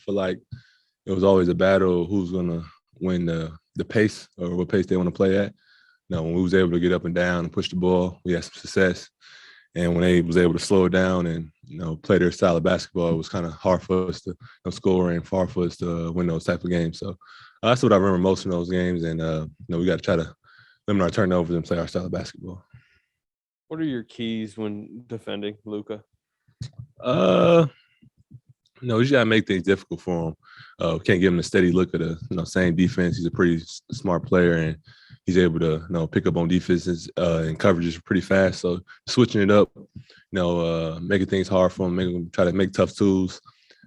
feel like it was always a battle of who's gonna win the pace or what pace they want to play at. When we was able to get up and down and push the ball, we had some success. And when they was able to slow it down and play their style of basketball, it was kind of hard for us to score and far for us to win those type of games. So that's what I remember most in those games. And we got to try to limit our turnovers and play our style of basketball. What are your keys when defending Luka? We just gotta make things difficult for him. Can't give him a steady look at the same defense. He's a pretty smart player, and he's able to pick up on defenses and coverages pretty fast. So switching it up, making things hard for him, making him try to make tough tools.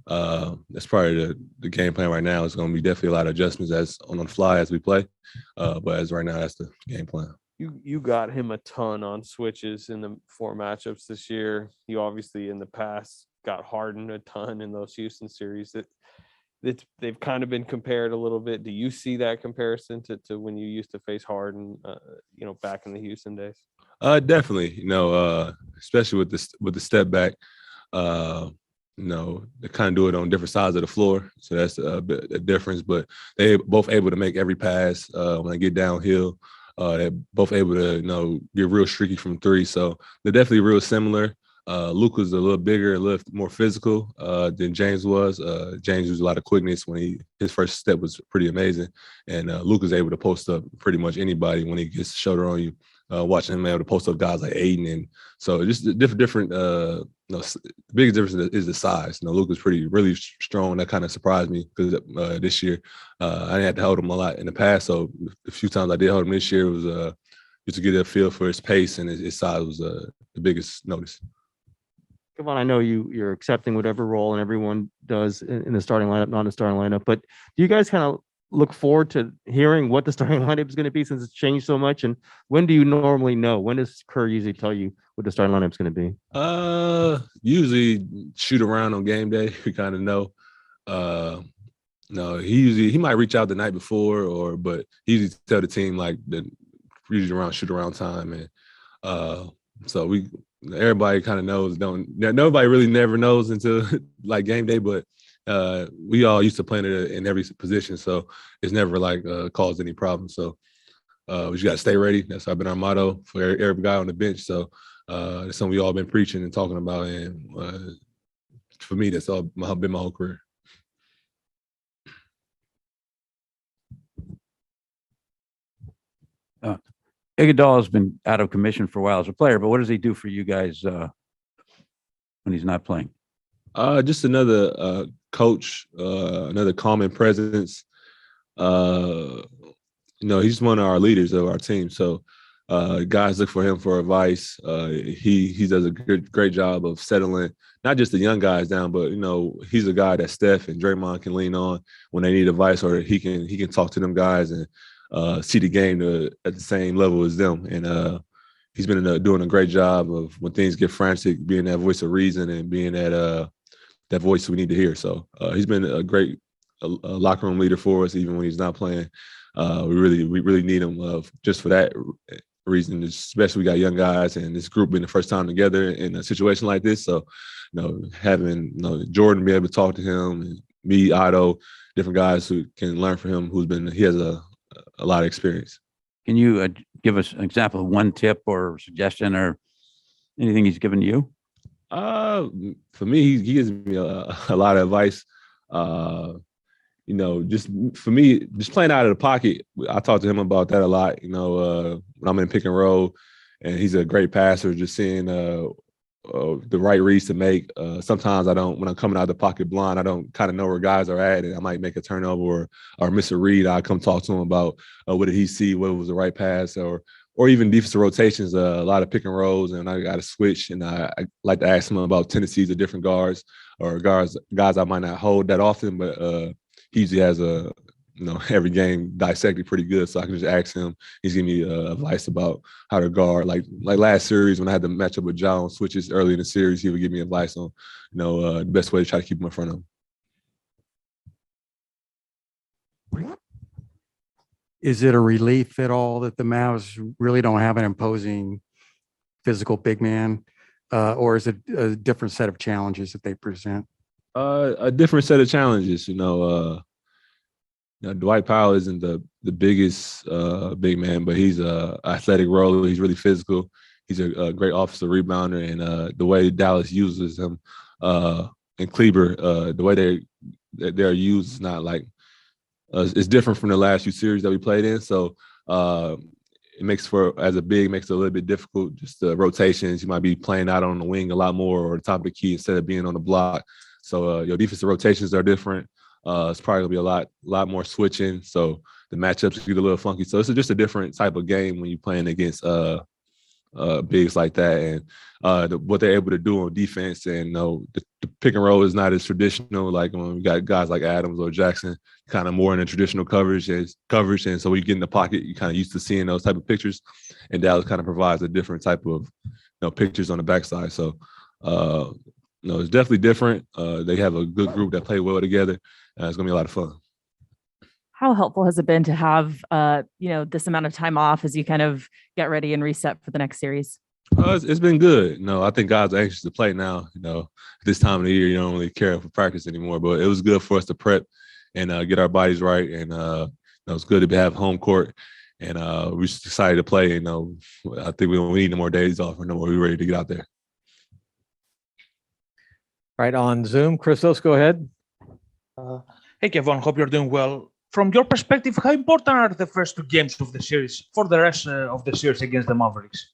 That's probably the game plan right now. It's going to be definitely a lot of adjustments as on the fly as we play. But as right now, that's the game plan. You got him a ton on switches in the 4 matchups this year. You obviously in the past got Harden a ton in those Houston series. They've kind of been compared a little bit. Do you see that comparison to when you used to face Harden, back in the Houston days? Definitely. Especially with the step back. They kind of do it on different sides of the floor, so that's a difference. But they both able to make every pass when they get downhill. They're both able to get real streaky from 3. So they're definitely real similar. Luka's a little bigger, a little more physical than James was. James used a lot of quickness when his first step was pretty amazing, and Luka's able to post up pretty much anybody when he gets the shoulder on you. Watching him able to post up guys like Aiden, and so just different. The biggest difference is the size. Luka's really strong. That kind of surprised me because this year I didn't have to hold him a lot in the past. So the few times I did hold him this year was just to get a feel for his pace, and his size was the biggest notice. Kevon, I know you're accepting whatever role and everyone does in the starting lineup, not in the starting lineup, but do you guys kind of look forward to hearing what the starting lineup is going to be since it's changed so much? And when do you normally know? When does Kerr usually tell you what the starting lineup is going to be? Usually shoot around on game day. We kind of know. No, he might reach out the night before, but he usually tell the team like usually around shoot around time, and so everybody kind of knows. Nobody really never knows until like game day, but we all used to playing it in every position, so it's never like caused any problems. So we just got to stay ready. That's been our motto for every guy on the bench. So it's something we all been preaching and talking about, and for me, that's all been my whole career. Iguodala has been out of commission for a while as a player, but what does he do for you guys when he's not playing? Just another coach, another calming presence. He's one of our leaders of our team. So guys look for him for advice. He does a great job of settling not just the young guys down, but he's a guy that Steph and Draymond can lean on when they need advice, or he can talk to them guys and see the game at the same level as them. And he's been doing a great job of when things get frantic, being that voice of reason and being that voice we need to hear. So he's been a great locker room leader for us, even when he's not playing. We really need him just for that reason. Especially we got young guys, and this group being the first time together in a situation like this. So, having Jordan be able to talk to him, and me, Otto, different guys who can learn from him. He has a lot of experience. Can you give us an example of one tip or suggestion or anything he's given you? For me, he gives me a lot of advice. Just for me, just playing out of the pocket. I talk to him about that a lot. When I'm in pick and roll, and he's a great passer. Just seeing the right reads to make. Sometimes I don't, when I'm coming out of the pocket blind, I don't kind of know where guys are at, and I might make a turnover or miss a read. I come talk to him about what did he see, what was the right pass, or even defensive rotations. A lot of pick and rolls, and I got to switch. And I like to ask him about tendencies of different guards or guys I might not hold that often, but he usually has every game dissected pretty good, so I can just ask him. He's giving me advice about how to guard. Like last series when I had to match up with John switches early in the series, he would give me advice on the best way to try to keep him in front of him. Is it a relief at all that the Mavs really don't have an imposing physical big man, or is it a different set of challenges that they present? A different set of challenges. Dwight Powell isn't the biggest big man, but he's a athletic roller. He's really physical. He's a great offensive rebounder, and the way Dallas uses him and Kleber, the way they're used is not like it's different from the last few series that we played in. So it makes as a big, makes it a little bit difficult. Just the rotations, you might be playing out on the wing a lot more or the top of the key instead of being on the block. So your defensive rotations are different. It's probably gonna be a lot more switching. So the matchups get a little funky. So it's just a different type of game when you're playing against bigs like that, and what they're able to do on defense. And the pick and roll is not as traditional. Like when we got guys like Adams or Jackson, kind of more in the traditional coverage. And so when you get in the pocket, you kind of used to seeing those type of pictures. And Dallas kind of provides a different type of pictures on the backside. So it's definitely different. They have a good group that play well together. It's gonna be a lot of fun. How helpful has it been to have, this amount of time off as you kind of get ready and reset for the next series? It's been good. I think guys are anxious to play now. This time of the year, you don't really care for practice anymore. But it was good for us to prep and get our bodies right. And it's good to have home court. And we're just excited to play. I think we need no more days off. We're ready to get out there. Right on Zoom, Christos, go ahead. Hey, Kevon, hope you're doing well. From your perspective, how important are the first two games of the series for the rest of the series against the Mavericks?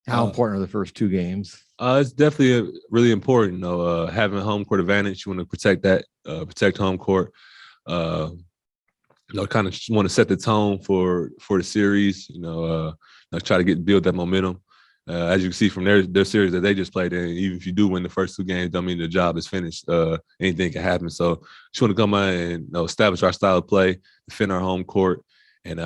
How important are the first two games? It's definitely really important. Having home court advantage, you want to protect that, protect home court. Kind of want to set the tone for the series. Try to build that momentum. As you can see from their series that they just played in, even if you do win the first two games, don't mean the job is finished. Anything can happen. So just want to come out and establish our style of play, defend our home court, and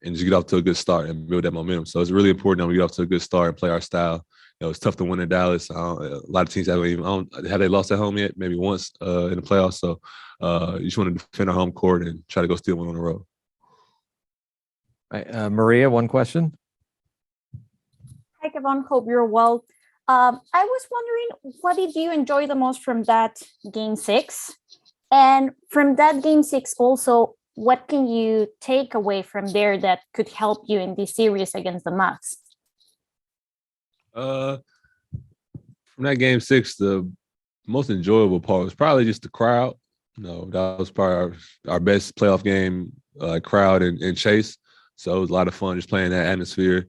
just get off to a good start and build that momentum. So it's really important that we get off to a good start and play our style. It's tough to win in Dallas. A lot of teams haven't even have they lost at home yet? Maybe once in the playoffs. So you just want to defend our home court and try to go steal one on the road. Right, Maria, one question. Hi, Kevon. Hope you're well. I was wondering, what did you enjoy the most from that Game 6? And from that Game 6 also, what can you take away from there that could help you in this series against the Mavs? From that Game 6, the most enjoyable part was probably just the crowd. That was probably our best playoff game, crowd and chase. So it was a lot of fun just playing that atmosphere.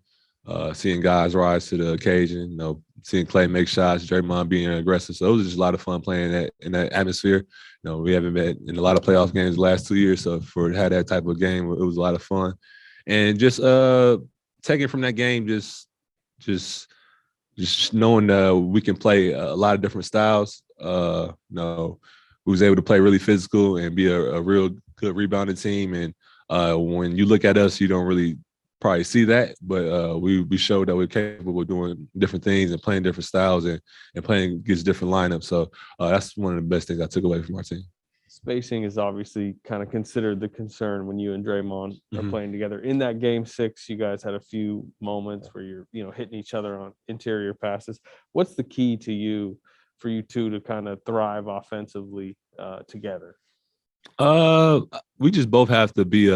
Seeing guys rise to the occasion, seeing Klay make shots, Draymond being aggressive. So it was just a lot of fun playing in that atmosphere. We haven't been in a lot of playoff games the last 2 years, so for had that type of game, it was a lot of fun. And just taking from that game, just knowing we can play a lot of different styles. We was able to play really physical and be a real good rebounding team. And when you look at us, you don't really probably see that, but we showed that we're capable of doing different things and playing different styles and playing against different lineups. So that's one of the best things I took away from our team. Spacing is obviously kind of considered the concern when you and Draymond are playing together. In that Game 6, you guys had a few moments where you're hitting each other on interior passes. What's the key for you two to kind of thrive offensively together? We just both have to be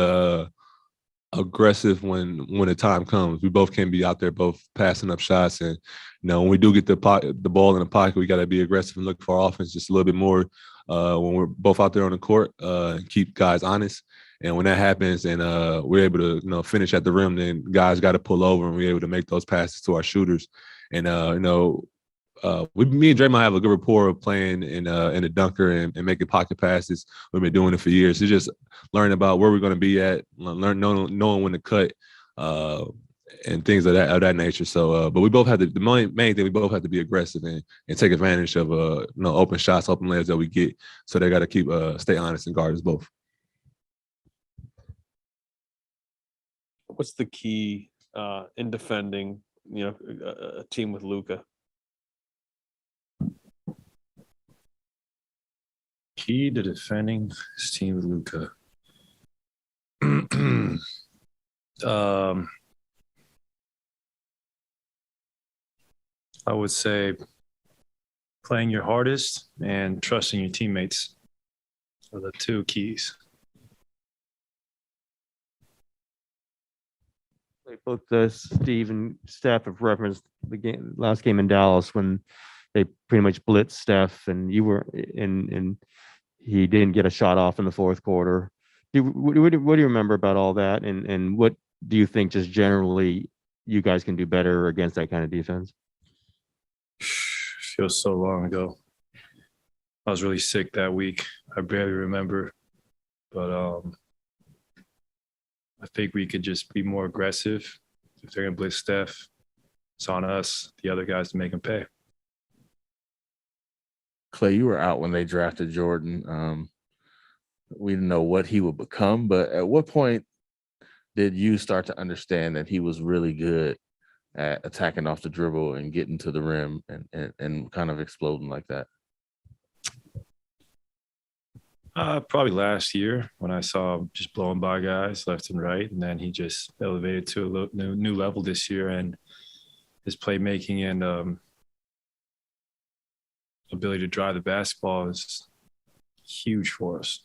aggressive when the time comes. We both can't be out there both passing up shots, and when we do get the ball in the pocket, we got to be aggressive and look for our offense just a little bit more when we're both out there on the court and keep guys honest. And when that happens and we're able to finish at the rim, then guys got to pull over and we're able to make those passes to our shooters. And me and Draymond have a good rapport of playing in a dunker and making pocket passes. We've been doing it for years. It's just learning about where we're going to be at, knowing when to cut, and things of that nature. So, but we both have the main thing. We both have to be aggressive and take advantage of open shots, open layers that we get. So they got to keep stay honest and guard us both. What's the key in defending a team with Luka? Key to defending his team with Luka. I would say playing your hardest and trusting your teammates are the two keys. Like both Steve and Steph have referenced the last game in Dallas when they pretty much blitzed Steph, and you were and he didn't get a shot off in the fourth quarter. What do you remember about all that, and what do you think just generally you guys can do better against that kind of defense? Feels so long ago. I was really sick that week. I barely remember, but I think we could just be more aggressive. If they're gonna blitz Steph, it's on us, the other guys, to make them pay. Klay, you were out when they drafted Jordan. We didn't know what he would become, but at what point did you start to understand that he was really good at attacking off the dribble and getting to the rim and kind of exploding like that? Probably last year when I saw him just blowing by guys left and right, and then he just elevated to a new level this year, and his playmaking and ability to drive the basketball is huge for us.